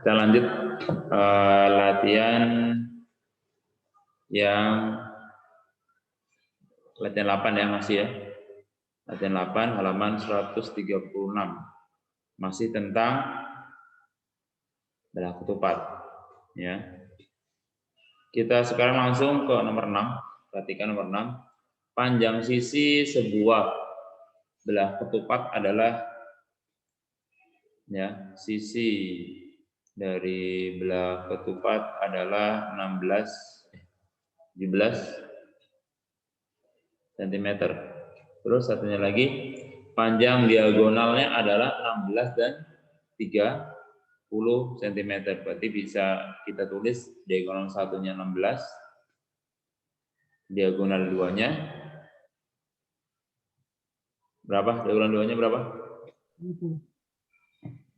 Kita lanjut latihan yang latihan 8 ya masih ya. Latihan 8 halaman 136. Masih tentang belah ketupat ya. Kita sekarang langsung ke nomor 6. Perhatikan nomor 6. Panjang sisi sebuah belah ketupat adalah ya, sisi dari belah ketupat adalah 17 cm. Terus satunya lagi, panjang diagonalnya adalah 16 dan 30 cm. Berarti bisa kita tulis diagonal satunya 16, diagonal 2-nya berapa? Diagonal 2-nya berapa?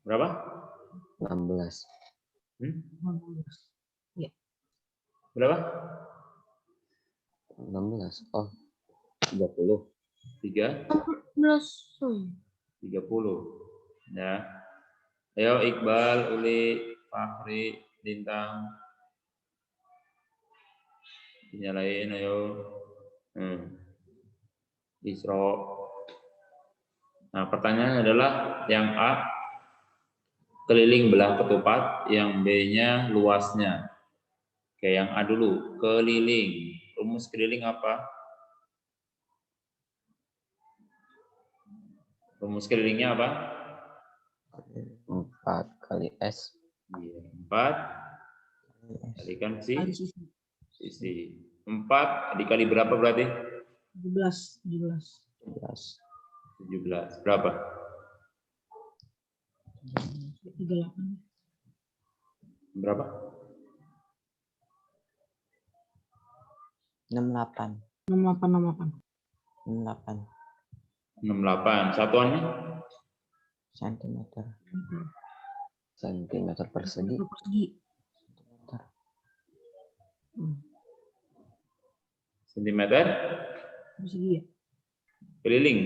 Berapa? 16. 16. Ya. Berapa? 16. Oh, 30. 30. Ya. Ayo Iqbal, Uli, Fahri, Lintang. Dinyalain ayo. Isro. Nah, pertanyaannya adalah yang A, keliling belah ketupat, yang B-nya luasnya. Oke, yang A dulu, keliling. Rumus keliling apa? Rumus kelilingnya apa? 4 kali S. 4 kalikan sisi. 4 dikali berapa berarti? 17. 17. Berapa? 38. Berapa? 68. 68. 68. Satuannya? Sentimeter. Sentimeter persegi. Sentimeter? Persegi ya? Keliling?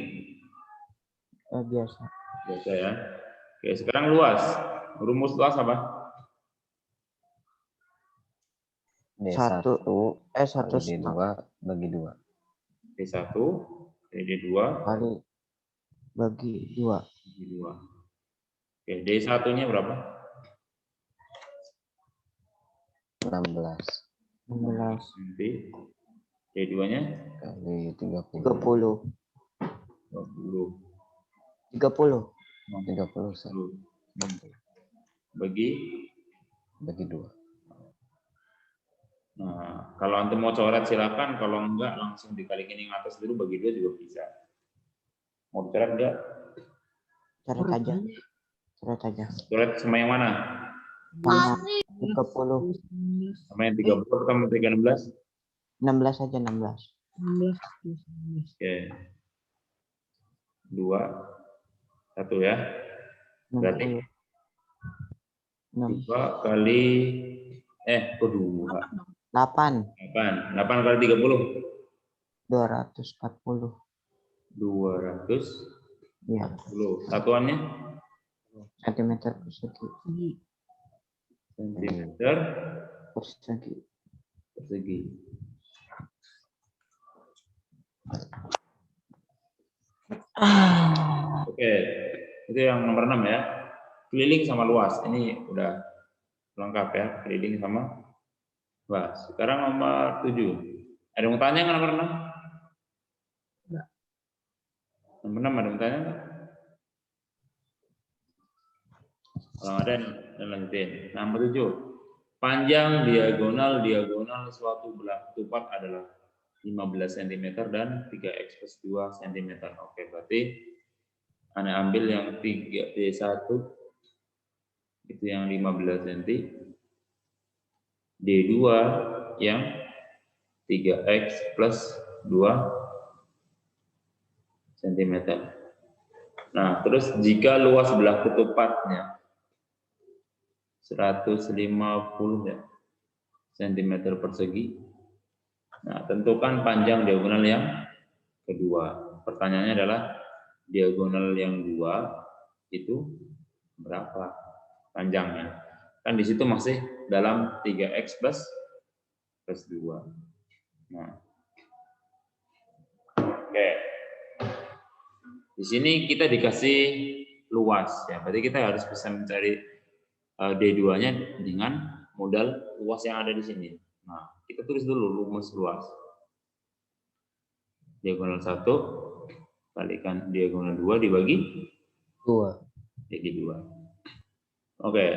Biasa. Biasa ya. Oke, sekarang luas. Rumus luas apa? D1 1 D2 bagi 2. D1 kali D2 Kali bagi 2. bagi 2. Oke, D1-nya berapa? 16. Nanti D2-nya Kali 30. 20. 30. Bagi 2. Nah, kalau antum mau coret silakan, kalau enggak langsung dikalikin yang atas dulu bagi 2 juga bisa. Mau coret enggak? Coret aja. Coret sama yang mana? Sama 30. Sama yang 30 atau 16? 16 aja 16. 16. Oke. 2 1 ya. Berarti 2 kali kedua 8 kali 30 240. 240. Iya. Satuannya Sentimeter persegi. sentimeter Persegi. Oke, itu yang nomor 6 ya. Keliling sama luas. Ini udah lengkap ya, keliling sama luas. Sekarang nomor 7. Ada yang mau tanya nggak nomor 6? Enggak. Nomor 6 ada yang tanya nggak? Kalau ada, dan lanjutin. Nomor 7. Panjang diagonal suatu belah ketupat adalah 15 cm dan 3x+2 cm. Oke, berarti Anda ambil yang 3D1 itu yang 15 cm, D2 yang 3x+2 cm. Nah, terus jika luas belah ketupatnya 150 ya, cm persegi, nah tentukan panjang diagonal yang kedua. Pertanyaannya adalah diagonal yang 2 itu berapa panjangnya? Kan di situ masih dalam 3x plus 2. Nah. Oke. Di sini kita dikasih luas ya. Berarti kita harus bisa mencari D2-nya dengan modal luas yang ada di sini. Nah, kita tulis dulu rumus luas. Diagonal 1 kalikan diagonal 2 dibagi 2. jadi 2. Oke.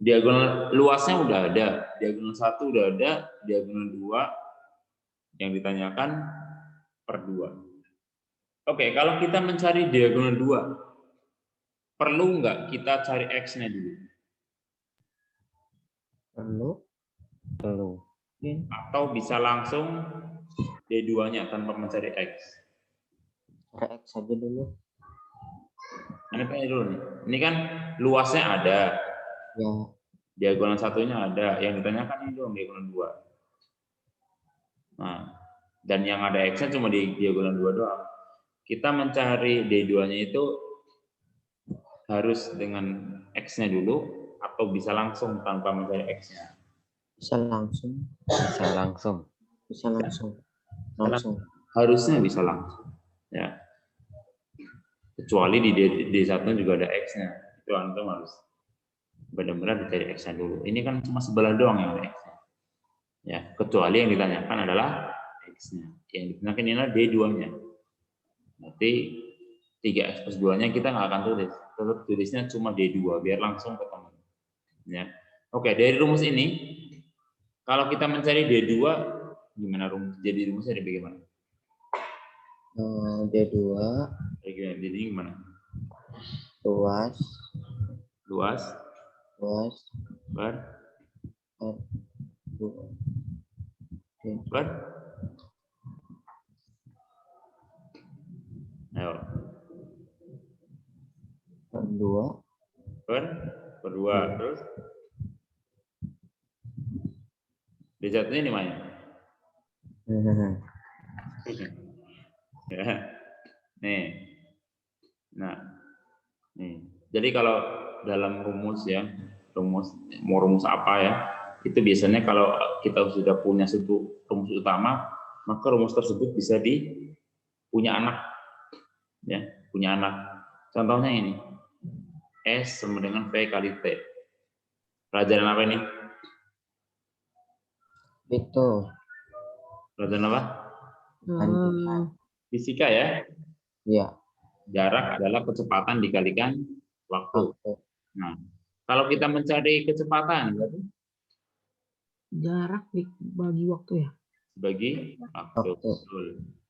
Diagonal luasnya udah ada, diagonal 1 udah ada, diagonal 2 yang ditanyakan per 2. Oke, kalau kita mencari diagonal 2, perlu nggak kita cari X-nya dulu? Perlu. Atau bisa langsung D2-nya tanpa mencari X? Cari X saja dulu. Ini tanya dulu nih. Ini kan luasnya ada. Ya. Diagonal satunya ada. Yang ditanyakan ini dong diagonal 2. Nah, dan yang ada X-nya cuma di diagonal 2 doang. Kita mencari D2-nya itu harus dengan X-nya dulu atau bisa langsung tanpa mencari X-nya? Bisa langsung. Bisa langsung. Bisa langsung. Langsung. Harusnya bisa langsung. Ya. Kecuali di D1 juga ada X-nya. Itu antum harus benar-benar dicari X-nya dulu. Ini kan cuma sebelah doang yang ada X-nya. Ya, kecuali yang ditanyakan adalah X-nya. Yang ditanyakan ini adalah D2-nya. Berarti 3X plus 2-nya kita nggak akan tulis. Tetap tulisnya cuma D2, biar langsung ketemu. Ya. Oke, dari rumus ini, kalau kita mencari D2, gimana rumus? Jadi rumusnya dari bagaimana? D2. Jadi gimana? Luas. Per 2. Ayo. Per 2. Per 2. Terus? D1-nya di mana? Ya. Nih. Nah. Nih. Jadi kalau dalam rumus ya, mau rumus apa ya, itu biasanya kalau kita sudah punya satu rumus utama, maka rumus tersebut bisa punya anak. Ya, punya anak. Contohnya ini. S sama dengan V kali T. Pelajaran apa ini? Itu. Pelajaran apa? Fisika ya? Iya. Jarak adalah kecepatan dikalikan waktu. Nah, kalau kita mencari kecepatan, berarti Jarak dibagi waktu ya? bagi waktu.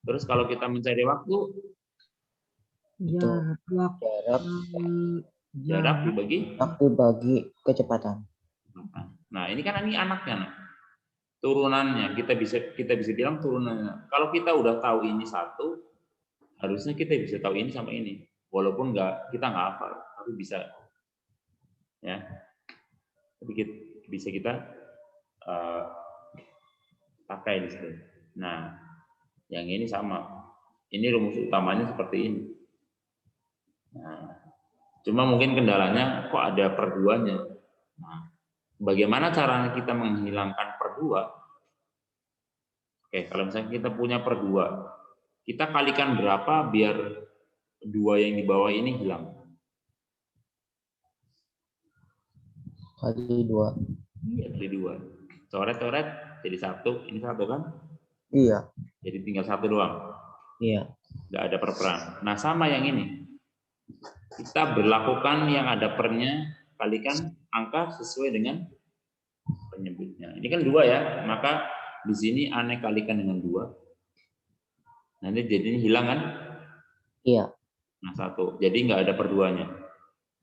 Terus kalau kita mencari waktu, jarak dibagi kecepatan. Nah, ini kan ini anaknya. Turunannya kita bisa bilang turunannya. Kalau kita udah tahu ini satu, harusnya kita bisa tahu ini sama ini. Walaupun kita nggak hafal, tapi bisa ya. Tapi bisa kita pakai di situ. Nah, yang ini sama. Ini rumus utamanya seperti ini. Nah, cuma mungkin kendalanya kok ada per 2-nya. Nah, bagaimana caranya kita menghilangkan per 2? Oke, kalau misalnya kita punya per 2, kita kalikan berapa biar 2 yang di bawah ini hilang? Kali 2. Iya, kali 2. Coret-coret jadi 1. Ini 1 kan? Iya. Jadi tinggal 1 doang. Iya. Nggak ada perperan. Nah, sama yang ini. Kita berlakukan yang ada pernya, kalikan angka sesuai dengan penyebutnya. Ini kan 2 ya, maka di sini aneh kalikan dengan 2. Nanti jadinya hilang kan? Iya. Nah, 1. Jadi nggak ada per 2-nya.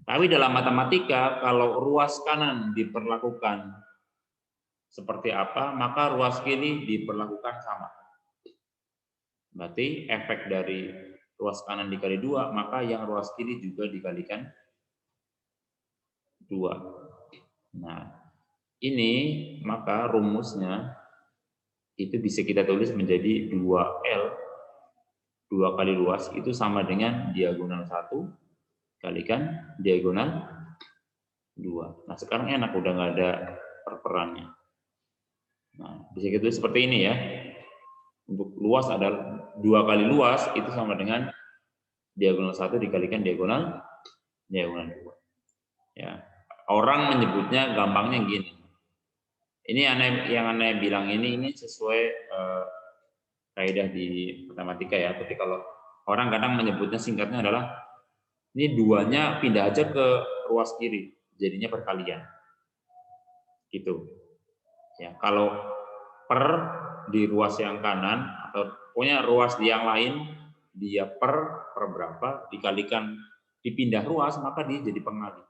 Tapi dalam matematika, kalau ruas kanan diperlakukan seperti apa, maka ruas kiri diperlakukan sama. Berarti efek dari ruas kanan dikali 2, maka yang ruas kiri juga dikalikan 2. Nah, ini maka rumusnya itu bisa kita tulis menjadi 2L, 2 kali luas itu sama dengan diagonal 1 kalikan diagonal 2. Nah, sekarang enak, udah nggak ada perperannya. Nah, bisa gitu seperti ini ya. Untuk luas adalah 2 kali luas itu sama dengan diagonal 1 dikalikan diagonal 2. Ya. Orang menyebutnya gampangnya gini. Ini yang aneh bilang ini sesuai kaidah di matematika ya. Tapi kalau orang kadang menyebutnya singkatnya adalah ini 2-nya pindah aja ke ruas kiri, jadinya perkalian. Gitu. Ya, kalau per di ruas yang kanan atau pokoknya ruas di yang lain dia per berapa dikalikan dipindah ruas maka dia jadi pengali.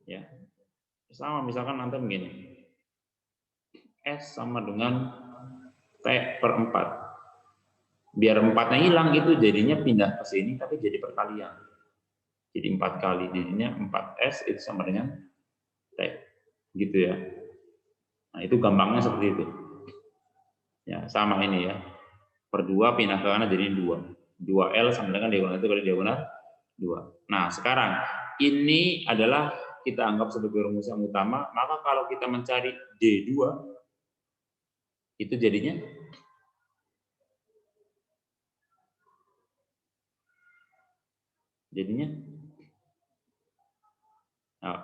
Ya. Sama misalkan nanti begini. S sama dengan T per 4. Biar 4-nya hilang gitu jadinya pindah ke sini tapi jadi perkalian. Jadi 4 kali jadinya 4S itu sama dengan T. Gitu ya. Nah, itu gampangnya seperti itu. Ya, sama ini ya. Per 2 pindah ke kanan jadi 2. 2L sama dengan diagonal itu kali diagonal 2. Nah, sekarang ini adalah kita anggap sebagai rumus yang utama, maka kalau kita mencari D2 itu jadinya oh.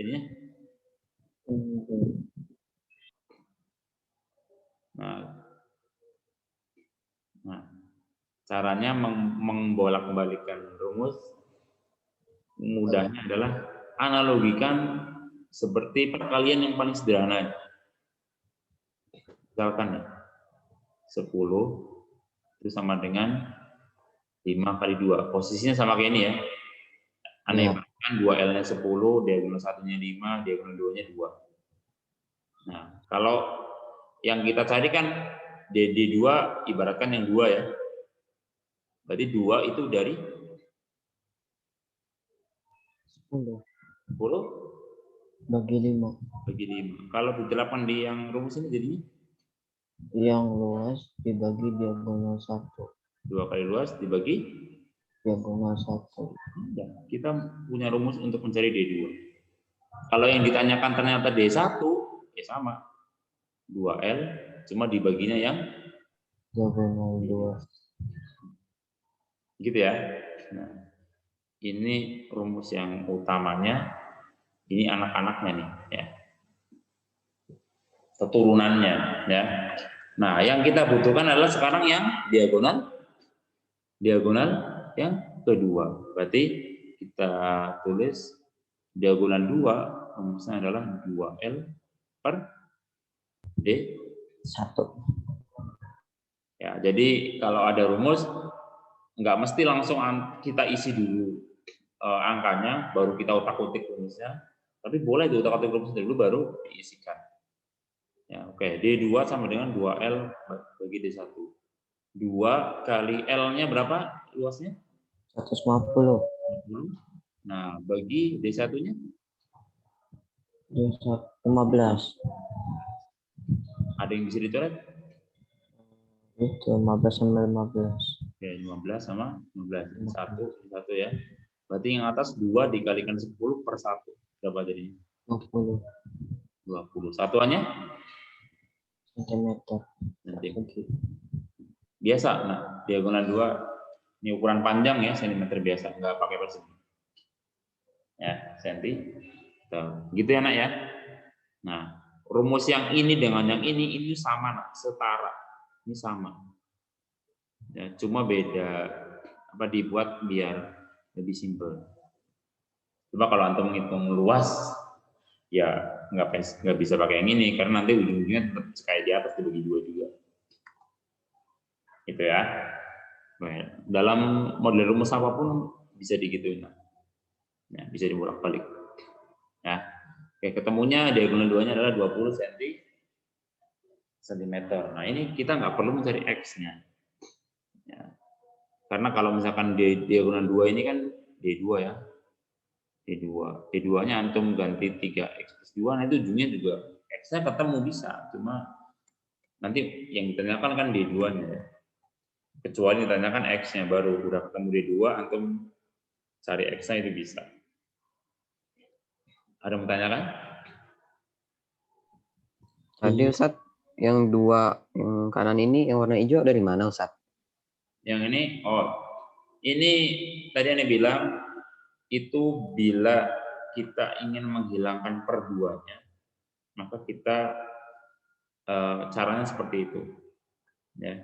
Jadinya nah caranya membolak-balikan rumus mudahnya adalah analogikan seperti perkalian yang paling sederhana. Misalkan 10 itu sama dengan 5 kali 2. Posisinya sama kayak ini ya. Aneh banget kan 2L-nya 10, diagonal 1-nya 5, diagonal 2-nya 2. Nah, kalau yang kita cari kan DD2 ibaratkan yang 2 ya. Berarti 2 itu dari 10 bagi 5. Kalau diterapkan di yang rumus ini jadinya yang luas dibagi diagonal 1. 2 kali luas dibagi diagonal 1. Ya, kita punya rumus untuk mencari D2. Kalau yang ditanyakan ternyata D1, ya sama. 2L, cuma dibaginya yang diagonal 2. gitu ya. Nah, ini rumus yang utamanya, ini anak-anaknya nih, ya. Keturunannya, ya. Nah, yang kita butuhkan adalah sekarang yang diagonal yang kedua. Berarti kita tulis diagonal 2 rumusnya adalah 2L per D1. Ya, jadi kalau ada rumus nggak mesti langsung kita isi dulu angkanya baru kita otak-atik rumusnya. Tapi boleh diutak-atik rumusnya dulu baru diisikan. Ya, oke. D2 sama dengan 2L bagi D1. 2 kali L-nya berapa luasnya? 150. Nah, bagi D1-nya? 15. Ada yang bisa dicoret? Itu 15 sama 15. Oke, 15 sama 15. Satu ya. Berarti yang atas 2 dikalikan 10 per 1. Berapa jadinya? 20. 20. Satuannya? Sentimeter. Biasa. Nah, diagonal 2 ini ukuran panjang ya, sentimeter biasa, nggak pakai persegi. Ya, senti. Gitu ya, Nak ya. Nah, rumus yang ini dengan yang ini sama, Nak, setara. Ini sama. Ya, cuma beda apa dibuat biar lebih simpel. Coba kalau antum ngitung luas, ya nggak bisa pakai yang ini karena nanti ujung-ujungnya tetap kayak di atas dibagi 2 juga. Gitu ya. Dalam model rumus apapun bisa digituin. Ya, bisa dibolak-balik. Ya. Oke, ketemunya diagonal 2-nya adalah 20 cm. Nah, ini kita nggak perlu mencari X-nya. Ya. Karena kalau misalkan diagonal 2 ini kan D2 ya. D2. D2-nya antum ganti 3X plus 2, nah itu ujungnya juga X-nya ketemu bisa. Cuma nanti yang ditanyakan kan D2-nya ya. Kecuali ditanyakan X-nya baru udah ketemu D2, antum cari X-nya itu bisa. Ada yang bertanyakan? Tadi Ustadz, yang dua yang kanan ini yang warna hijau dari mana Ustadz? Yang ini, ini tadi Anda bilang itu bila kita ingin menghilangkan per 2-nya, maka kita caranya seperti itu. Ya.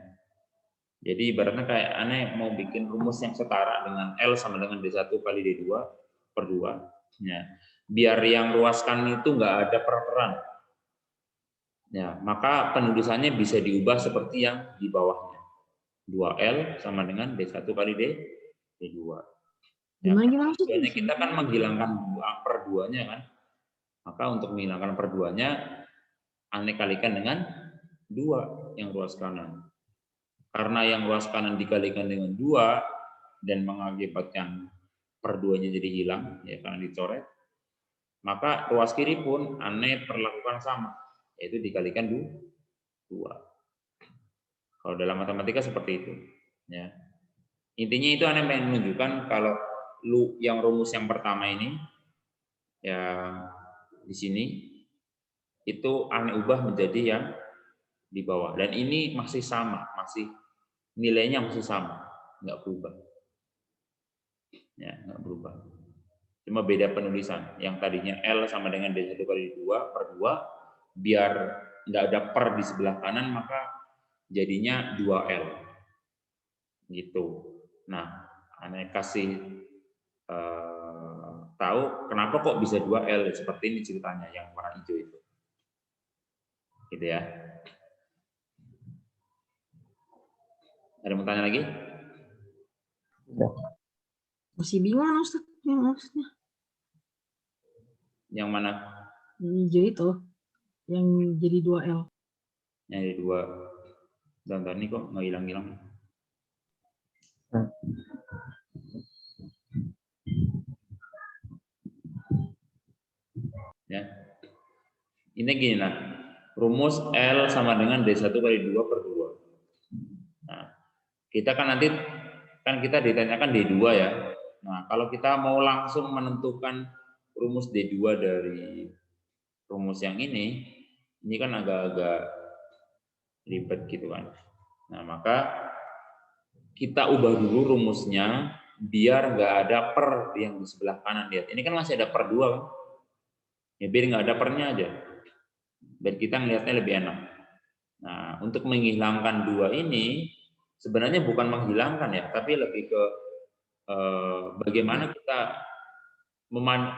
Jadi ibaratnya kayak aneh mau bikin rumus yang setara dengan L sama dengan D1 kali D2 per 2. Ya. Biar yang ruaskan itu nggak ada per-peran. Ya, maka penulisannya bisa diubah seperti yang di bawahnya. 2L sama dengan D1 kali D2. Ya, Gimana sih? tujuannya kita kan menghilangkan per 2-nya kan. Maka untuk menghilangkan per 2-nya aneh kalikan dengan 2 yang ruas kanan. Karena yang ruas kanan dikalikan dengan 2 dan mengakibatkan per 2-nya jadi hilang ya karena dicoret, maka ruas kiri pun aneh perlakukan sama, yaitu dikalikan 2. Kalau dalam matematika seperti itu ya. Intinya itu aneh menunjukkan kalau yang rumus yang pertama ini ya di sini itu aneh ubah menjadi yang di bawah, dan ini masih sama, masih nilainya masih sama, nggak berubah ya, nggak berubah, cuma beda penulisan. Yang tadinya L sama dengan D1 kali 2 per 2, biar nggak ada per di sebelah kanan maka jadinya 2L gitu. Nah, aneh kasih tahu kenapa kok bisa 2L seperti ini ceritanya yang warna hijau itu gitu ya. Ada yang mau tanya lagi? Masih bingung Ustaz yang maksudnya. Yang mana? Yang hijau itu, yang jadi 2L. Yang ada 2. Dan ini kok nggak hilang-hilang. Ya. Ini gini nah. Rumus L sama dengan D1 kali 2 per 2. Nah, kita kan nanti kita ditanyakan D2 ya. Nah, kalau kita mau langsung menentukan rumus D2 dari rumus yang ini kan agak-agak ribet gitu kan. Nah, maka kita ubah dulu rumusnya biar nggak ada per yang di sebelah kanan. Lihat, ini kan masih ada per 2 kan. Ya, biar nggak ada pernya aja. Biar kita ngelihatnya lebih enak. Nah, untuk menghilangkan 2 ini sebenarnya bukan menghilangkan ya, tapi lebih ke bagaimana kita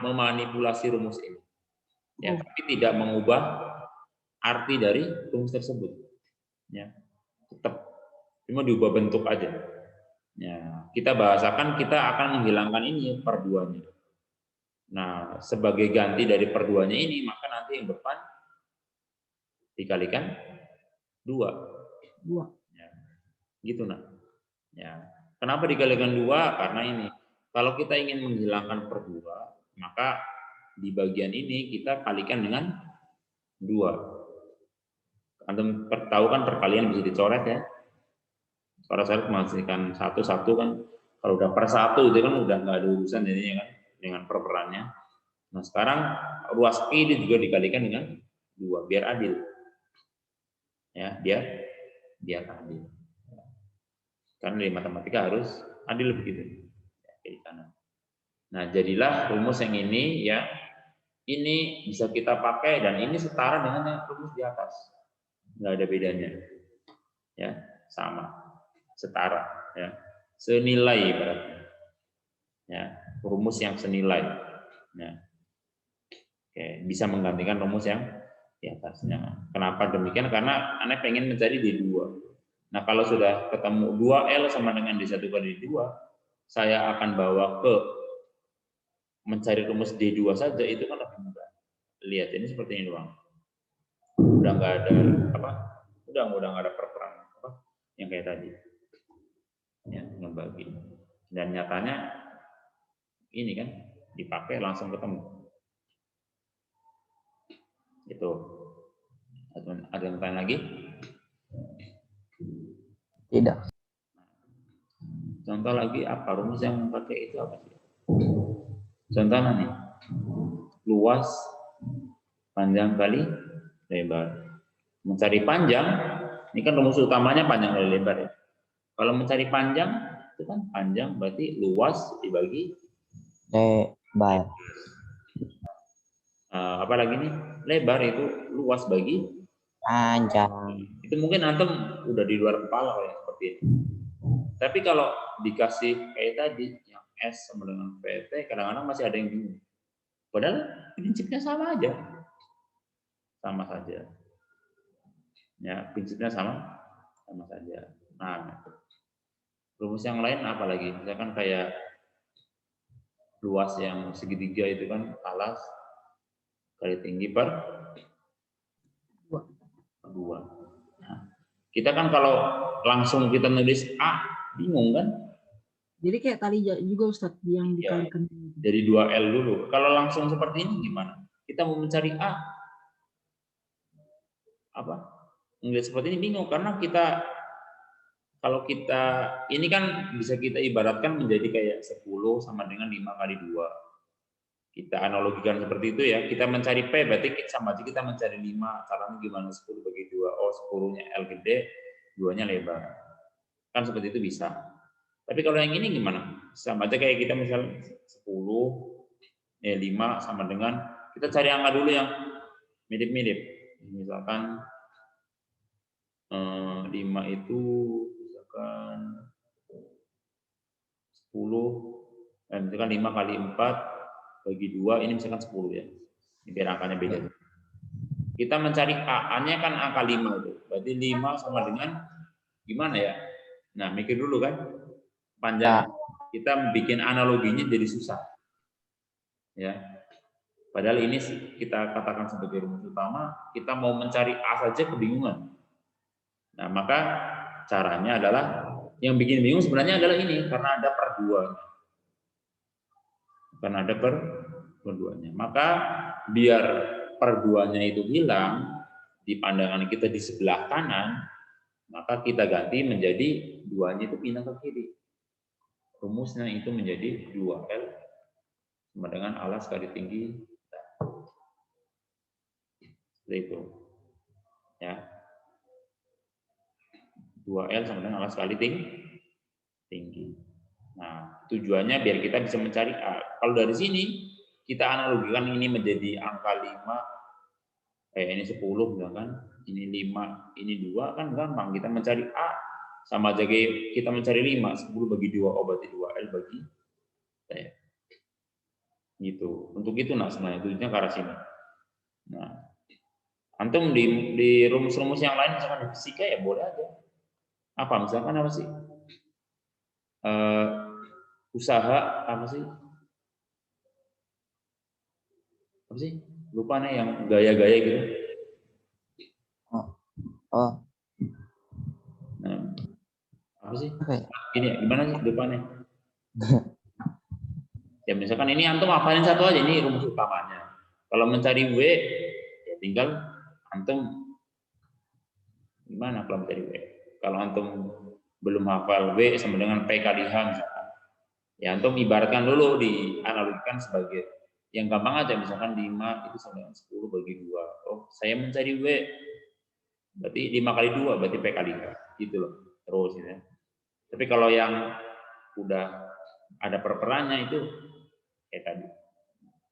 memanipulasi rumus ini. Ya, tapi tidak mengubah arti dari rumus tersebut. Ya, tetap cuma diubah bentuk aja. Ya, kita bahasakan kita akan menghilangkan ini per 2-nya. Nah, sebagai ganti dari per 2-nya ini, maka nanti yang depan dikalikan 2. Ya, gitu nah. Ya. Kenapa dikalikan 2? Karena ini. Kalau kita ingin menghilangkan per 2, maka di bagian ini kita kalikan dengan 2. Antum tahu kan perkalian bisa dicoret ya. Coret-coret menghasilkan 1 kan. Kalau udah per 1 itu kan udah nggak ada urusan jadinya kan dengan perperannya. Nah, sekarang ruas Q ini juga dikalikan dengan 2 biar adil. Ya, biar adil. Karena di matematika harus adil begitu. Kiri kanan. Nah, jadilah rumus yang ini ya. Ini bisa kita pakai dan ini setara dengan yang rumus di atas. Nggak ada bedanya. Ya, sama. Setara ya. Senilai berarti. Ya, rumus yang senilai. Ya. Oke, bisa menggantikan rumus yang di atasnya. Kenapa demikian? Karena Anda pengen mencari D2. Nah, kalau sudah ketemu 2L sama dengan D1 kali D2, saya akan bawa ke mencari rumus D2 saja, itu kan lebih mudah. Lihat, ini seperti ini doang. Udah nggak ada apa? Udah nggak ada perperan apa yang kayak tadi. Ya, ngebagi. Dan nyatanya ini kan dipakai langsung ketemu. Itu. Ada yang tanya lagi? Tidak. Contoh lagi apa? Rumus yang pakai itu apa sih? Contohnya nih, luas panjang kali lebar. Mencari panjang, ini kan rumus utamanya panjang kali lebar ya. Kalau mencari panjang, itu kan panjang berarti luas dibagi Lebar. apa lagi nih? Lebar itu luas bagi Panjang. itu mungkin antum udah di luar kepala ya seperti ini. Tapi kalau dikasih kayak tadi yang S sama dengan PT, kadang-kadang masih ada yang bingung. Padahal prinsipnya sama aja. Sama saja. Ya, prinsipnya sama saja. Nah, rumus yang lain apa lagi? Misalkan kayak luas yang segitiga itu kan alas kali tinggi per 2. Nah, kita kan kalau langsung kita nulis A, bingung kan? Jadi kayak tali juga Ustadz yang dikalikan. Dari 2L dulu. Kalau langsung seperti ini gimana? Kita mau mencari A. Apa? Ngelihat seperti ini bingung karena kita kalau kita ini kan bisa kita ibaratkan menjadi kayak 10 sama dengan 5 kali 2. Kita analogikan seperti itu ya. Kita mencari P berarti sama aja kita mencari 5. Caranya gimana? 10 bagi 2. Oh, 10-nya L gede, 2-nya lebar. Kan seperti itu bisa. Tapi kalau yang ini gimana? Sama aja kayak kita misalnya 10, 5 sama dengan, kita cari angka dulu yang mirip-mirip. Misalkan 5 itu misalkan 10, misalkan 5 kali 4 bagi 2, ini misalkan 10 ya. Ini biar angkanya beda. Kita mencari A-nya kan angka 5 itu. Berarti 5 sama dengan gimana ya? Nah, mikir dulu kan. Panjang. Kita bikin analoginya jadi susah. Ya. Padahal ini kita katakan sebagai rumus utama, kita mau mencari A saja kebingungan. Nah, maka caranya adalah yang bikin bingung sebenarnya adalah ini karena ada per 2. Karena ada per 2-nya. Maka biar per 2-nya itu hilang di pandangan kita di sebelah kanan, maka kita ganti menjadi 2-nya itu pindah ke kiri. Rumusnya itu menjadi 2L sama dengan alas kali tinggi. Seperti itu. Ya. 2L sama dengan alas kali tinggi. Nah, tujuannya biar kita bisa mencari A. Kalau dari sini kita analogikan ini menjadi angka 5, ini 10 misalkan, ini 5, ini 2 kan gampang kita mencari A. Sama aja kayak kita mencari 5, 10 bagi 2, berarti 2L bagi T. Gitu. Untuk itu nah sebenarnya tujuannya ke arah sini. Nah, antum di rumus-rumus yang lain misalkan di fisika ya boleh aja. Apa misalkan apa sih? Usaha apa sih? Apa sih? Lupa nih yang gaya-gaya gitu. Nah, apa sih? Ini gimana sih depannya? Ya misalkan ini antum hafalin satu aja, ini rumus utamanya. Kalau mencari W, ya tinggal antum gimana kalau mencari W? Kalau antum belum hafal W sama dengan P kali H misalkan, ya antum ibaratkan dulu dianalogikan sebagai yang gampang aja, misalkan 5 itu sama dengan 10 bagi 2. Oh, saya mencari W, berarti 5 kali 2, berarti P kali H. Gitu loh, terus ya. Tapi kalau yang udah ada perperannya itu kayak tadi.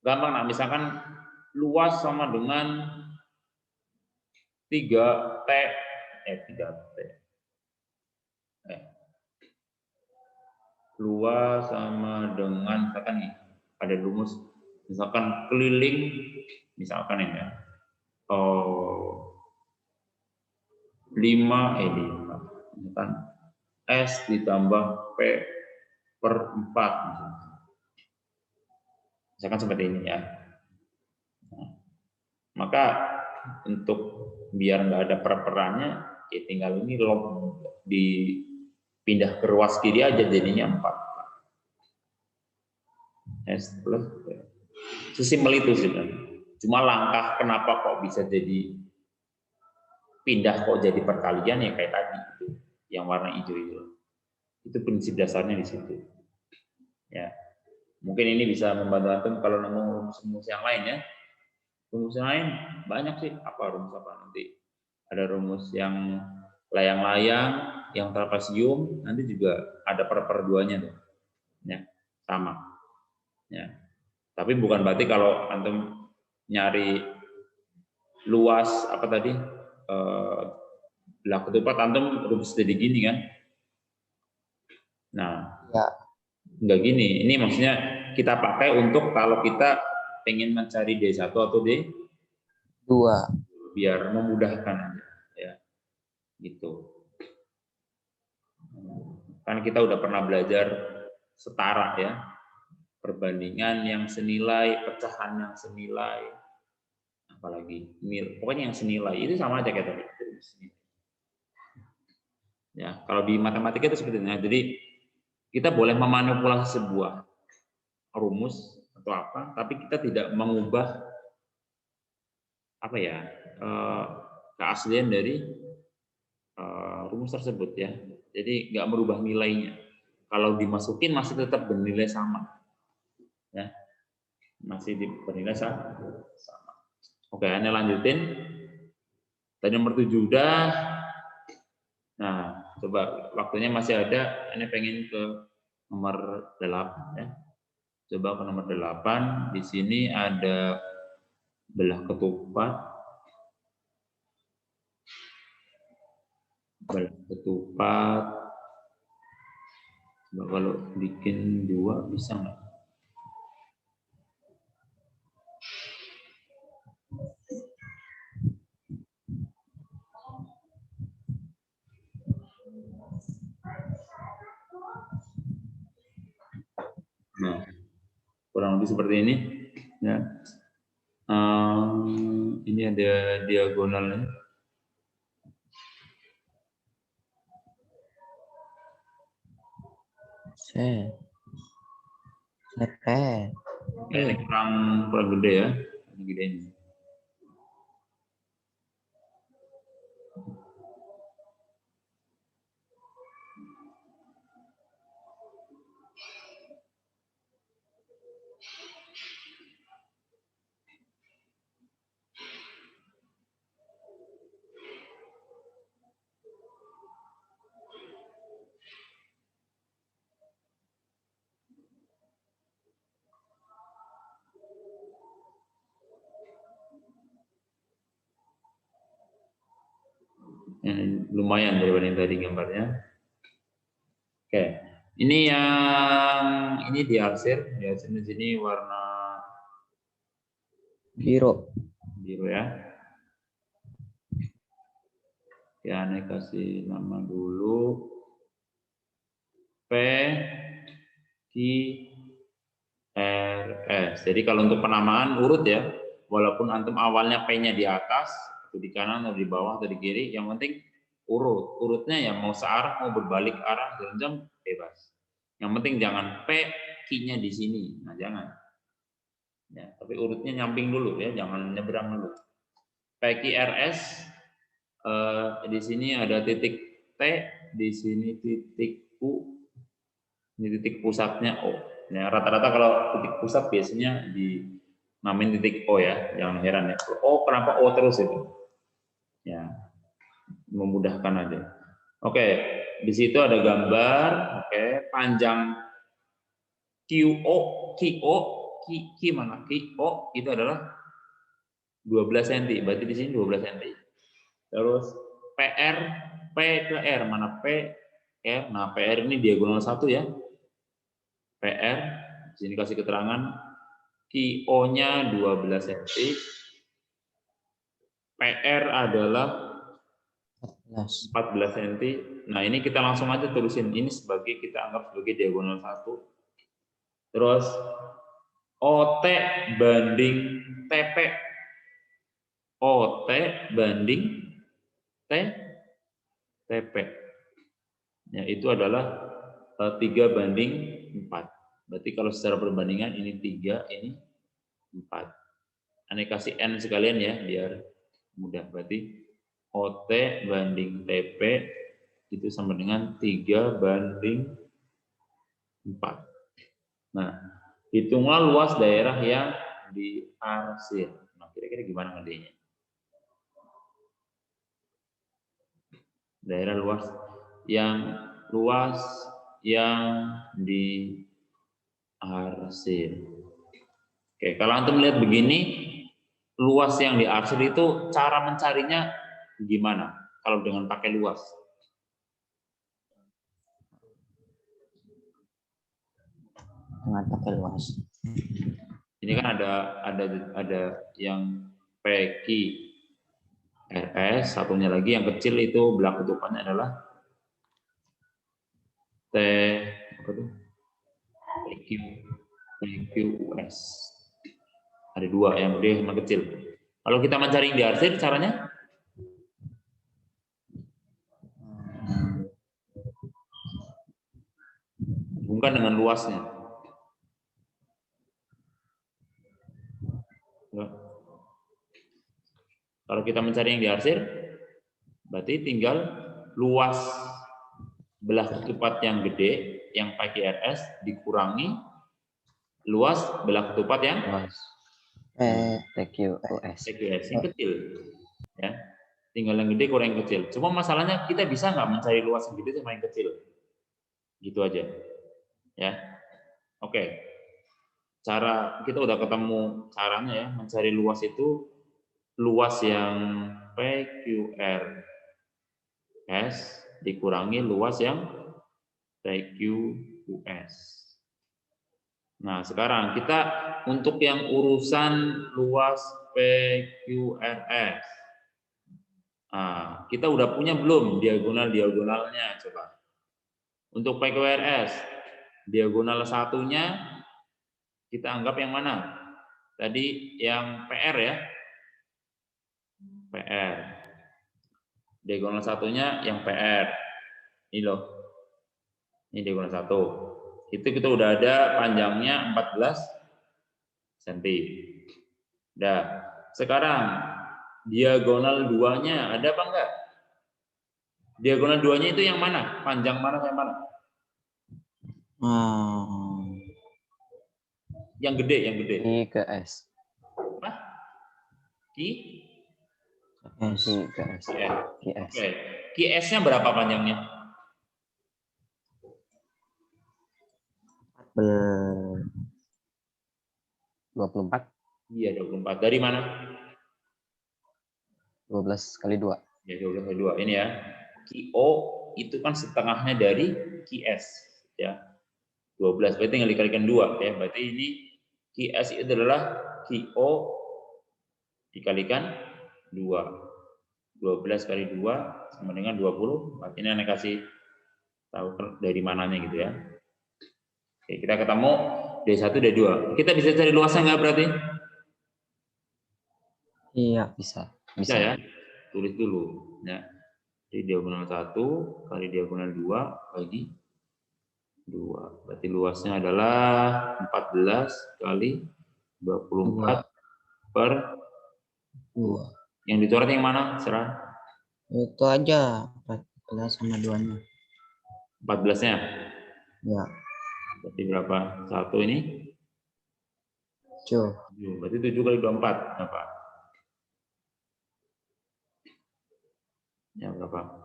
Gampang, nah misalkan luas sama dengan 3T. Luas sama dengan, misalkan nih, ada rumus, misalkan keliling, misalkan ini ya, 5, misalkan S ditambah P per 4, misalkan seperti ini ya. Nah, maka untuk biar nggak ada perperannya, ya tinggal ini dipindah ke ruas kiri aja, jadinya 4. S plus sesimpel itu sih. Cuma langkah kenapa kok bisa jadi pindah kok jadi perkalian ya kayak tadi itu, yang warna hijau itu. Itu prinsip dasarnya di situ. Ya. Mungkin ini bisa membantu antum kalau nemu rumus-rumus yang lain ya. Rumus yang lain banyak sih. Apa rumus apa nanti? Ada rumus yang layang-layang, yang trapesium, nanti juga ada per-duanya tuh. Ya, sama. Ya. Tapi bukan berarti kalau antum nyari luas apa tadi? Belah ketupat antum rumus jadi gini kan? Nah, Ya. enggak gini. Ini maksudnya kita pakai untuk kalau kita pengen mencari D1 atau D2 biar memudahkan aja ya. Gitu. Kan kita udah pernah belajar setara ya. Perbandingan yang senilai, pecahan yang senilai, apalagi pokoknya yang senilai itu sama aja kayak tadi. Ya, kalau di matematika itu seperti ini. Jadi kita boleh memanipulasi sebuah rumus atau apa, tapi kita tidak mengubah apa ya keaslian dari rumus tersebut ya. Jadi nggak merubah nilainya. Kalau dimasukin masih tetap bernilai sama, ya masih bernilai sama. Oke, ini lanjutin. Tadi nomor 7 udah. Nah, coba waktunya masih ada. Ini pengen ke nomor 8 ya. Coba ke nomor 8. Di sini ada belah ketupat. Belah ketupat. Coba kalau bikin 2 bisa nggak? Nah, kurang lebih seperti ini ya. Ini ada diagonalnya. Ini kurang gede ya. Ini gede ini. Lumayan daripada yang tadi gambarnya. Oke, ini yang ini diarsir di sini warna Biru. ya. Ya, ini kasih nama dulu P Q R S. Jadi kalau untuk penamaan urut ya, walaupun antum awalnya P-nya di atas, atau di kanan atau di bawah atau di kiri, yang penting urutnya ya mau searah mau berbalik arah jam bebas. Yang penting jangan P Q-nya di sini. Nah, jangan. Ya, tapi urutnya nyamping dulu ya, jangan nyebrang dulu. PQRS di sini ada titik T, di sini titik U, ini titik pusatnya O. Ya, rata-rata kalau titik pusat biasanya di namain titik O ya, jangan heran ya. O kenapa O terus itu? Ya, memudahkan aja. Oke, di situ ada gambar. Oke, panjang QO mana? QO itu adalah 12 cm, berarti di sini 12 cm. Terus PR, P ke R, mana P, R, nah PR ini diagonal 1 ya. PR, di sini kasih keterangan, QO-nya 12 cm. PR adalah 14 cm. Nah ini kita langsung aja tulisin, ini sebagai kita anggap sebagai diagonal 1. Terus OT banding TP. OT banding TP. Ya, itu adalah 3:4. Berarti kalau secara perbandingan ini 3, ini 4. Ane kasih N sekalian ya, biar mudah. Berarti OT banding TP itu sama dengan 3/4. Nah, hitunglah luas daerah yang diarsir. Nah, kira-kira gimana ngertinya? Daerah luas yang diarsir. Oke, kalau antum lihat begini, luas yang diarsir itu cara mencarinya gimana? Kalau dengan pakai luas. Dengan pakai luas. Ini kan ada yang PQRS, satunya lagi yang kecil itu belah kutupannya adalah PQUS. Ada dua, yang gede sama kecil. Kalau kita mencari yang diarsir, caranya? Hubungkan dengan luasnya. Kalau kita mencari yang diarsir, berarti tinggal luas belah ketupat yang gede, yang pakai RS, dikurangi luas belah ketupat yang Luas. TQUS. yang kecil. Ya. Tinggal yang gede kurang yang kecil. Cuma masalahnya kita bisa nggak mencari luas yang gede sama yang kecil? Gitu aja. Ya. Oke. Cara kita udah ketemu caranya ya, mencari luas itu luas yang PQRS dikurangi luas yang TQUS. Nah, sekarang kita untuk yang urusan luas PQRS. Nah, kita udah punya belum diagonal-diagonalnya? Coba. Untuk PQRS, diagonal satunya kita anggap yang mana? Tadi yang PR ya. PR. Diagonal satunya yang PR. Ini loh. Ini diagonal satu. Itu kita udah ada panjangnya 14 cm. Nah, sekarang diagonal duanya ada apa enggak? Diagonal duanya itu yang mana? Panjang mana yang mana? Yang gede, yang gede. I ke S. Apa? Ki? I ke S. QS. Oke. QS-nya berapa panjangnya? 24. Iya, 24. Dari mana? 12 kali 2. Ya, 12 kali 2. Ini ya. QO itu kan setengahnya dari QS. Ya. 12. Berarti tinggal dikalikan 2. Ya. Berarti ini QS itu adalah QO dikalikan 2. 12 kali 2 sama dengan 20. Berarti ini Anda kasih tahu dari mananya gitu ya. Oke, kita ketemu D1, D2. Kita bisa cari luasnya nggak berarti? Iya. Bisa. Bisa ya. Tulis dulu. Ya. Jadi diagonal 1 kali diagonal 2 bagi 2. Berarti luasnya adalah 14 kali 24 per 2. Yang dicoret yang mana? Serah. Itu aja 14 sama 2-nya. 14-nya. Ya. Berarti berapa? 1 ini? 7. Berarti 7 kali 24 berapa? Ya berapa?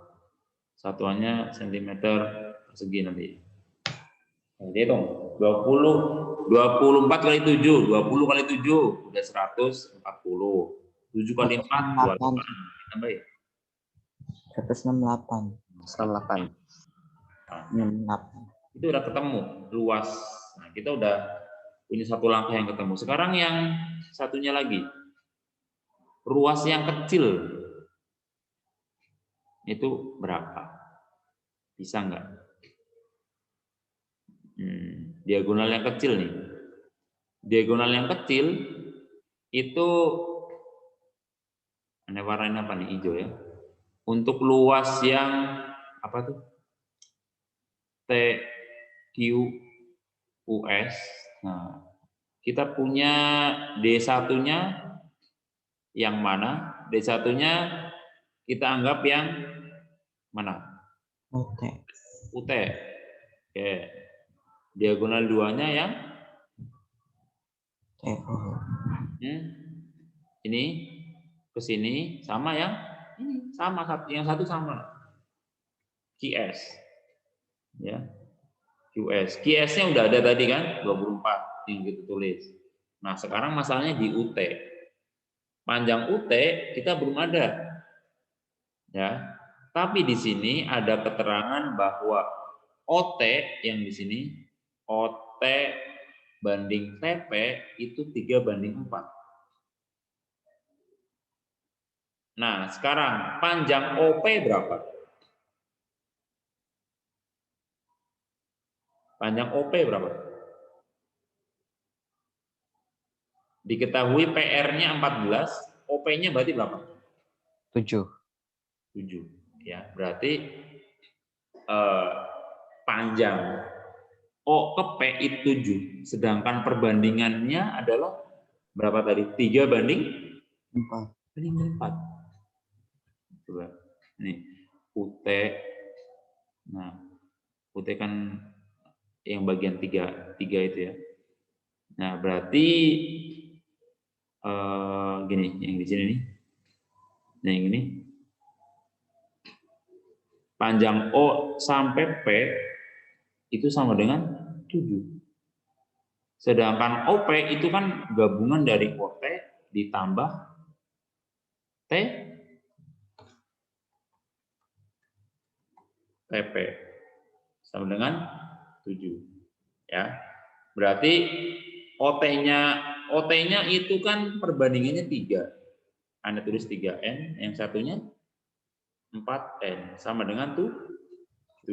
Satuannya sentimeter persegi nanti. Nah, hitung. 24 kali 7, 20 kali 7 udah 140. 7 kali 4 200. Tambah ya? 168. 168. 68. Itu udah ketemu luas. Nah, kita udah punya satu langkah yang ketemu. Sekarang yang satunya lagi. Ruas yang kecil itu berapa? Bisa nggak? Diagonal yang kecil nih. Diagonal yang kecil itu ini warnanya apa nih? Hijau ya. Untuk luas yang apa tuh? TQUS. Nah, kita punya D1-nya yang mana? D1-nya kita anggap yang mana? OT. UT. Oke. Diagonal 2-nya yang TO. ini ke sini sama yang ini sama, yang satu sama. QS. Ya. QS. QS-nya udah ada tadi kan, 24 yang kita tulis. Nah, sekarang masalahnya di UT. Panjang UT kita belum ada. Ya. Tapi di sini ada keterangan bahwa OT yang di sini OT banding TP itu 3:4. Nah, sekarang panjang OP berapa? Panjang OP berapa? Diketahui PR-nya 14, OP-nya berarti berapa? 7. 7. Ya, berarti panjang O ke P itu 7, sedangkan perbandingannya adalah berapa tadi? 3:4. 4. Coba. Nih, UT. Nah, UT kan yang bagian 3 itu ya. Nah, berarti gini, yang di sini nih. Nah, yang ini. Panjang O sampai P itu sama dengan 7. Sedangkan OP itu kan gabungan dari OT ditambah TP sama dengan 7. Ya. Berarti OT-nya itu kan perbandingannya 3. Anda tulis 3N, yang satunya 4N sama dengan 7.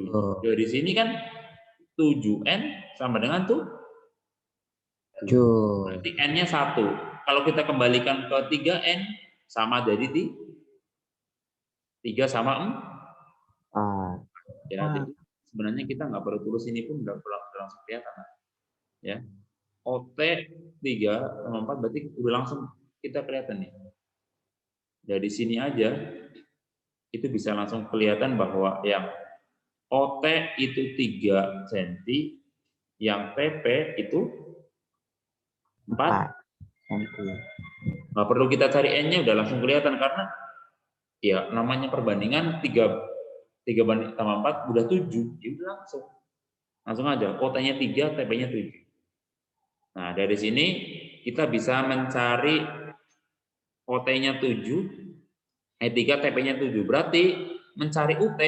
Oh. Jadi di sini kan 7N sama dengan 7. 7. Berarti N-nya 1. Kalau kita kembalikan ke 3N sama jadi 3 sama 4. Ya, jadi sebenarnya kita nggak perlu tulis ini pun udah langsung kelihatan. Ya. OT 3 sama 4 berarti udah langsung kita kelihatan nih. Dari sini aja itu bisa langsung kelihatan bahwa yang OT itu 3 cm, yang TP itu 4 cm. Nggak perlu kita cari N-nya, udah langsung kelihatan karena ya namanya perbandingan 3 banding sama 4 udah 7. Ya udah langsung aja OT-nya 3, TP-nya 7. Nah, dari sini kita bisa mencari OT-nya 7, 3, TP-nya 7. Berarti mencari UT.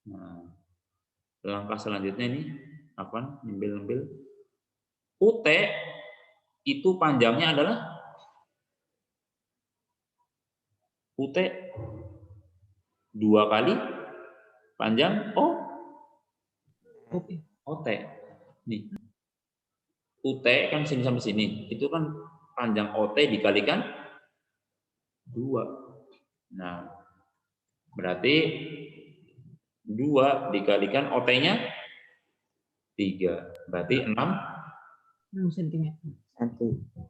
Nah, langkah selanjutnya ini apa? Ngambil. UT itu panjangnya adalah UT 2 kali panjang OT. Nih. UT kan sini sampai sini. Itu kan panjang OT dikalikan 2. Nah, berarti 2 dikalikan OT-nya 3. Berarti 6 cm.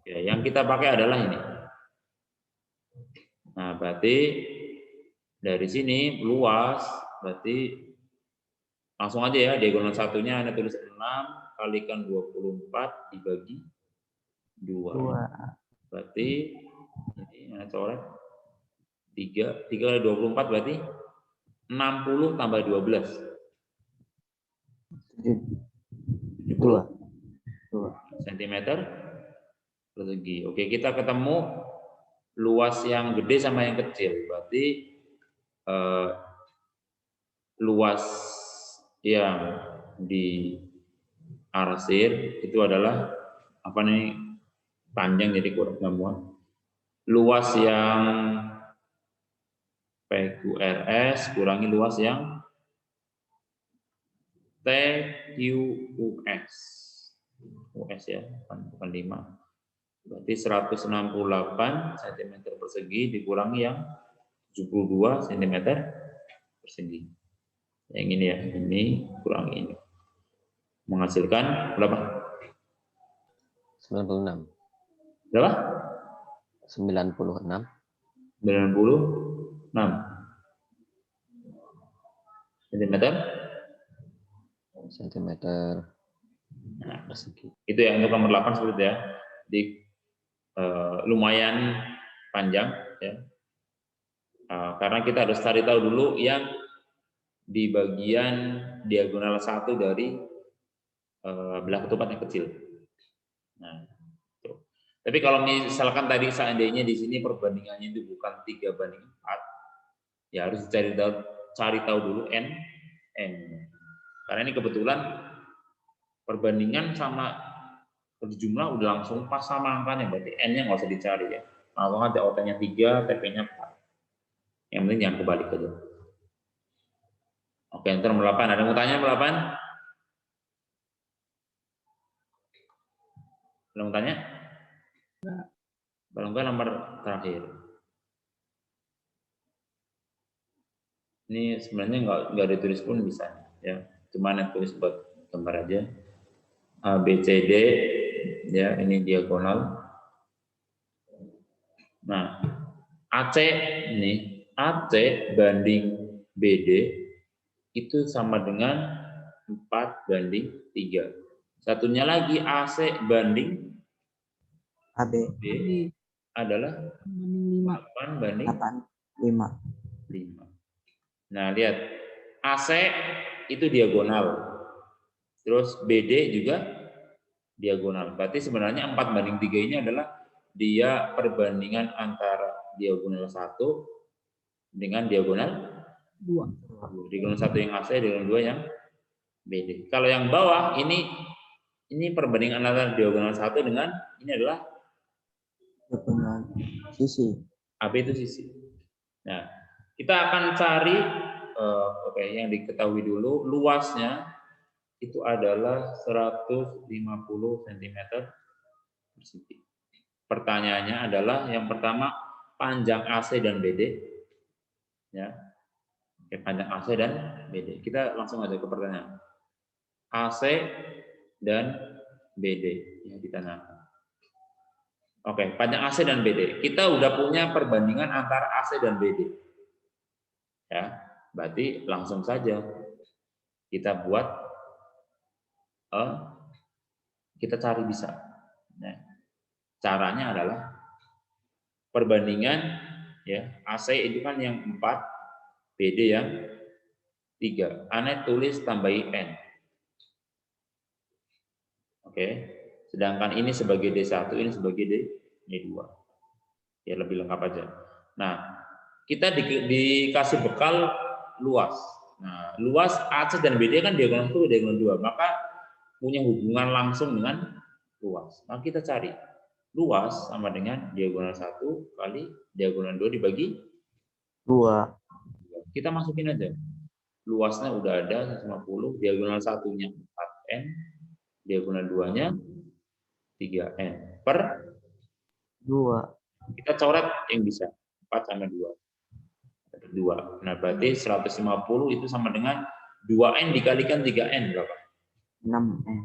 Ya, yang kita pakai adalah ini. Nah, berarti dari sini luas, berarti langsung aja ya, diagonal satunya Anda tulis 6 kalikan 24 dibagi 2. Berarti ini Anda coret 3 kali 24 berarti 60 tambah 12. 2 cm persegi. Oke, kita ketemu luas yang gede sama yang kecil. Berarti luas yang diarsir itu adalah apa nih, panjang jadi kurang muat. Luas yang PQRS kurangi luas yang TQUS. US ya, bukan 5. Berarti 168 cm persegi dikurangi yang 72 cm persegi. Yang ini ya, ini kurangi ini. Menghasilkan berapa? 96. Berapa? 96. 96. Sentimeter. Sentimeter. Nah, persegi. Itu ya untuk nomor 8 seperti itu ya. Jadi lumayan panjang ya. Karena kita harus cari tahu dulu yang di bagian diagonal 1 dari belah ketupat yang kecil. Nah, tuh. Tapi kalau misalkan tadi seandainya di sini perbandingannya itu bukan 3:4, ya harus cari tahu dulu n. Karena ini kebetulan perbandingan sama jumlah udah langsung pas sama angkanya, berarti n-nya nggak usah dicari ya. Langsung aja OT-nya 3, TP-nya 4. Yang penting jangan kebalik aja. Oke, ntar nomor 8. Ada yang mau tanya nomor 8? Ada mau tanya? Kalau enggak nomor terakhir. Ini sebenarnya nggak ditulis pun bisa ya. Cuma yang tulis buat gambar aja. A, B, C, D ya, ini diagonal. Nah, AC ini AC banding BD itu sama dengan 4:3. Satunya lagi AC banding AB B adalah 8:5. 5. Nah, lihat. AC itu diagonal. Terus BD juga diagonal. Berarti sebenarnya 4:3 ini adalah dia perbandingan antara diagonal 1 dengan diagonal 2. Diagonal 1 yang AC, diagonal 2 yang BD. Kalau yang bawah ini perbandingan antara diagonal 1 dengan ini adalah Diagonal sisi. AB itu sisi. Nah, kita akan cari yang diketahui dulu luasnya itu adalah 150 cm persegi. Pertanyaannya adalah yang pertama panjang AC dan BD ya. Oke, panjang AC dan BD. Kita langsung aja ke pertanyaan. AC dan BD yang ditanyakan. Oke, panjang AC dan BD. Kita udah punya perbandingan antara AC dan BD. Ya, berarti langsung saja kita buat kita cari bisa. Nah, caranya adalah perbandingan ya, AC itu kan yang 4, BD yang 3. Ane tulis tambahi N. Oke. Sedangkan ini sebagai D1, ini sebagai D2. Ya lebih lengkap aja. Nah, kita dikasih bekal luas. Nah, luas AC dan BD kan diagonal 1, diagonal 2, maka punya hubungan langsung dengan luas. Maka kita cari luas sama dengan diagonal 1 kali diagonal 2 dibagi 2. Kita masukin aja. Luasnya udah ada 150, diagonal 1-nya 4N, diagonal 2-nya 3N per 2. kita coret yang bisa 4 sama 2. 2. Nah, berarti 150 itu sama dengan 2N dikalikan 3N berapa? 6N.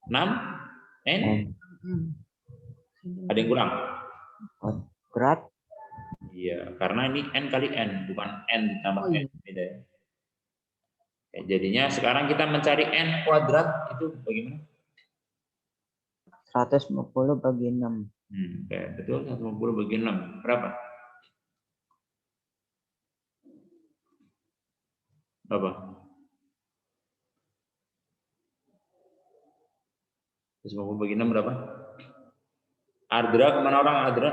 6N? Ada yang kurang? Berat. Iya, karena ini N kali N, bukan N ditambah N. Beda ya. Oke, jadinya sekarang kita mencari N kuadrat itu bagaimana? 150 bagi 6. Oke, betul, 150 bagi 6. Berapa? Berapa? 150 bagi 6 berapa? Ardra, kemana orang Ardra?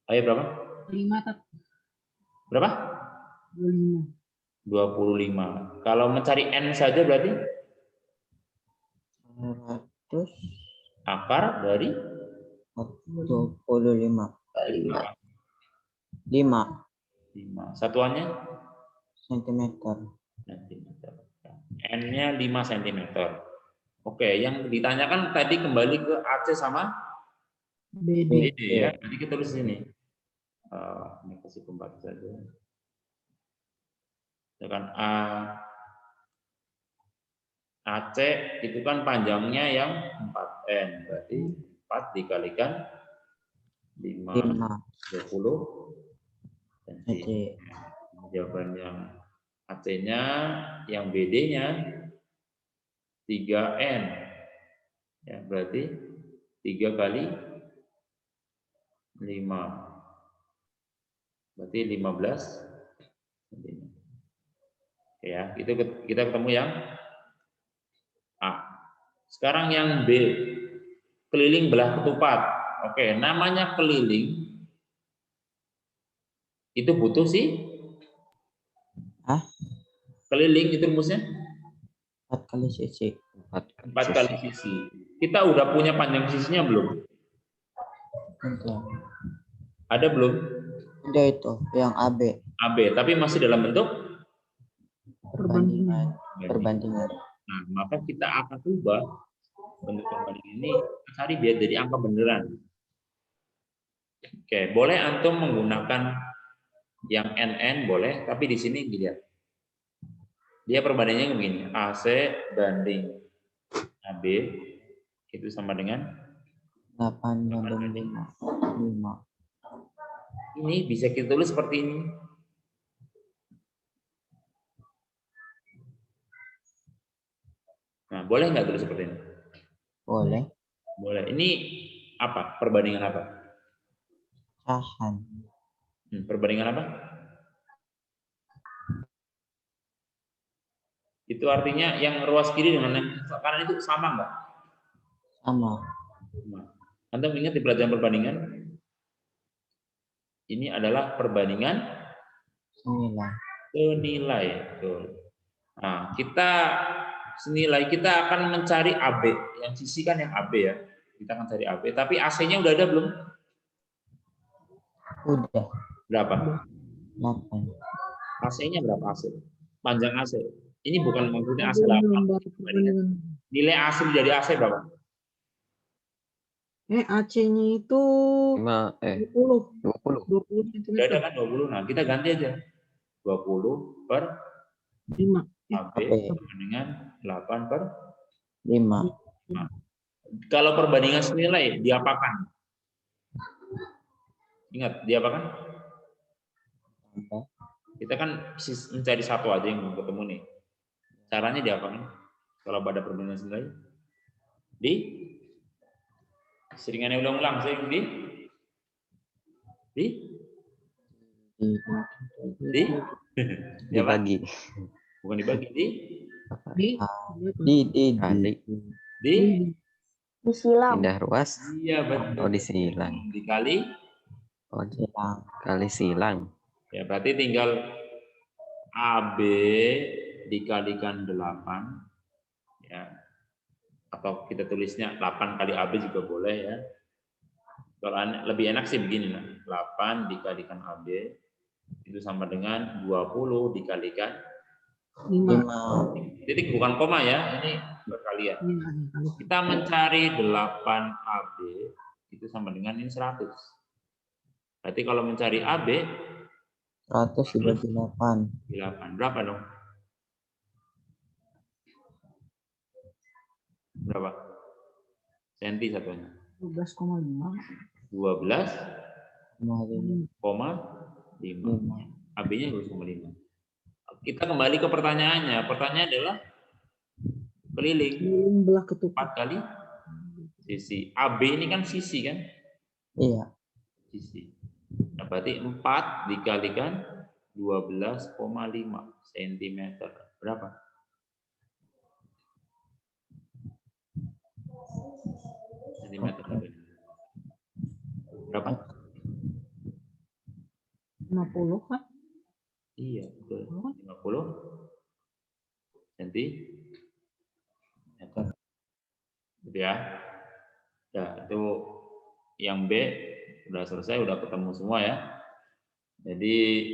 Ayo berapa? 5 tak. Berapa? 25. 25. Kalau mencari N saja berarti? 100. Akar dari? 25. Kali 5. 5. Satuannya? Sentimeter. N-nya 5 cm. Oke, yang ditanyakan tadi kembali ke AC sama BD. BD ya. Jadi kita tulis sini. Ini kasih pembatas saja. Dengan AC itu kan panjangnya yang 4N. Berarti 4 dikalikan 5, 20 cm. jawaban yang AC-nya, yang BD-nya 3N. Ya, berarti 3 kali 5. Berarti 15 cm. Ya, itu kita ketemu yang A. Sekarang yang B, keliling belah ketupat. Oke, namanya keliling itu butuh sih. Hah? Keliling itu rumusnya 4 kali sisi. 4 kali sisi. Kita udah punya panjang sisinya belum? Udah. Ada belum? Udah itu yang AB. AB, tapi masih dalam bentuk Perbandingan. Perbandingan. Nah, maka kita akan ubah bentuk perbandingan ini, cari biar jadi angka beneran. Oke, boleh antum menggunakan yang NN boleh, tapi di sini dilihat. Dia perbandingannya begini, AC banding AB itu sama dengan 8 banding 5. ini bisa kita tulis seperti ini. Nah, boleh nggak tulis seperti ini? Boleh. Boleh. Ini apa? Perbandingan apa? Pecahan. Perbandingan apa? Itu artinya yang ruas kiri dengan yang kanan itu sama nggak? Sama. Anda ingat di pelajaran perbandingan? Ini adalah perbandingan senilai. Betul. Nah, kita senilai, kita akan mencari AB. Yang sisi kan yang AB ya. Kita akan cari AB. Tapi AC-nya udah ada belum? Udah. Berapa? 8. AC-nya berapa AC? Panjang AC. Ini bukan maksudnya AC 8. Nilai AC menjadi AC berapa? AC-nya itu 20. 20. Udah ada kan 20. Nah, kita ganti aja. 20 per 5. AB sama dengan 8 per 5. Nah, kalau perbandingan senilai, diapakan? Ingat, diapakan? Kita kan mencari satu aja yang belum ketemu nih. Caranya diapakan? Kalau pada perbandingan senilai? Seringannya ulang-ulang, sering dibagi. Bukan dibagi, disilang. Pindah ruas. Iya, betul. Oh, disilang. Dikali. Oh, kali silang. Ya, berarti tinggal AB dikalikan 8. Ya. Atau kita tulisnya 8 kali AB juga boleh ya. Kalau lebih enak sih begini lah. 8 dikalikan AB itu sama dengan 20 dikalikan 5. titik bukan koma ya, ini berkalian. Kita mencari 8 AB itu sama dengan ini 100. Berarti kalau mencari AB 100 dibagi 8. 8 berapa dong? Berapa? Senti satunya. 12,5. 12,5. AB-nya 12,5. Kita kembali ke pertanyaannya. Pertanyaannya adalah keliling. Belah ketupat 4 kali sisi. AB ini kan sisi kan? Iya. Sisi. Nah, berarti 4 dikalikan 12,5 cm. Berapa? Centimeter. Berapa? 50 kan? Iya, betul. 50 cm. Gitu ya. Ya, itu yang B udah selesai, udah ketemu semua ya. Jadi